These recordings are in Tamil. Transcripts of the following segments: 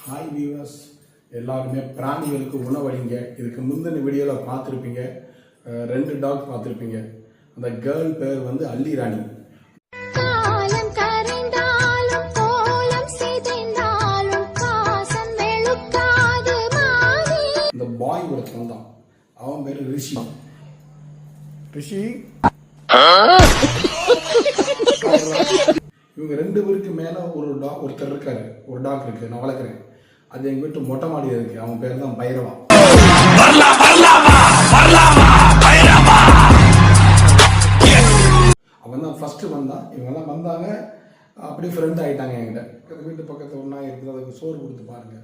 ஹாய் வியூவர்ஸ், எல்லாருமே பிராணிகளுக்கு உணவளிங்க. இதுக்கு முந்தின வீடியோவில் பார்த்துருப்பீங்க, 2 டாக் பார்த்துருப்பீங்க. அந்த கேர்ள் பேர் வந்து அல்லி ராணி. இந்த பாய் ஒருத்தன் தான், அவன் பேர் ரிஷி. இவங்க 2 பேருக்கு மேல ஒருத்தர் இருக்காரு, ஒரு டாக் இருக்கு, நான் வளர்க்குறேன். அது எங்க வீட்டு மொட்டை மாடியில் இருக்கு. அவன் பேர் தான் பைரவா. அவன் தான் ஃபர்ஸ்ட் வந்தான். இவங்கெல்லாம் வந்தாங்க, அப்படியே ஃப்ரெண்ட் ஆகிட்டாங்க என்கிட்ட. வீட்டு பக்கத்தில் ஒன்றா இருக்குது, அதுக்கு சோறு கொடுத்து பாருங்க,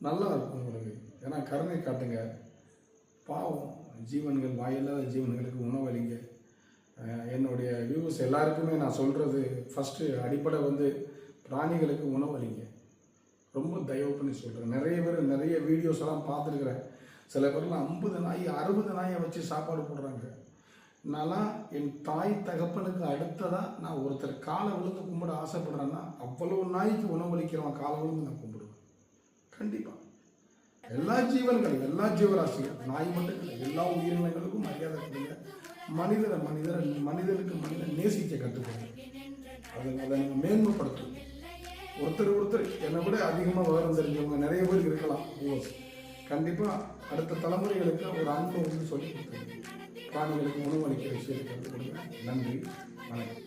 நல்லா இருக்கும் உங்களுக்கு. ஏன்னா கருணை காட்டுங்க, பாவம் ஜீவன்கள், வாயில்லாத ஜீவன்களுக்கு உணவளிங்க. என்னுடைய வியூஸ் எல்லாருக்குமே நான் சொல்கிறது ஃபஸ்ட்டு அடிப்படை வந்து பிராணிகளுக்கு உணவளிங்க. ரொம்ப தயவு பண்ணி சொல்கிறேன். நிறைய பேர் நிறைய வீடியோஸ் எல்லாம் பார்த்துருக்குறேன். சில பேர்லாம் 50 நாய் 60 நாயை வச்சு சாப்பாடு போடுறாங்க. நான்லாம் என் தாய் தகப்பனுக்கு அடுத்ததாக நான் ஒருத்தர் காலை விழுந்து கும்பிட ஆசைப்படுறேன்னா அவ்வளோ நாய்க்கு உணவளிக்கிறவன் காலை விழுந்து நான் கும்பிடுவேன். கண்டிப்பாக எல்லா ஜீவன்களும், எல்லா ஜீவராசிகள், நாய் மட்டும் இல்லை, எல்லா உயிரினங்களுக்கும் மரியாதை கொடுங்க. மனிதனுக்கு மனிதன் நேசிக்க கற்றுக்கணும். அதை நீங்கள் மேன்மைப்படுத்தணும். ஒருத்தர் என்னை விட அதிகமாக விவரம் தெரிஞ்சவங்க நிறைய பேர் இருக்கலாம். கண்டிப்பாக அடுத்த தலைமுறைகளுக்கு ஒரு அன்பை வந்து சொல்லி கொடுத்துருங்க. பிராணிகளுக்கு உணவளிக்கிற விஷயத்தை கற்றுக் கொடுங்க. நன்றி, வணக்கம்.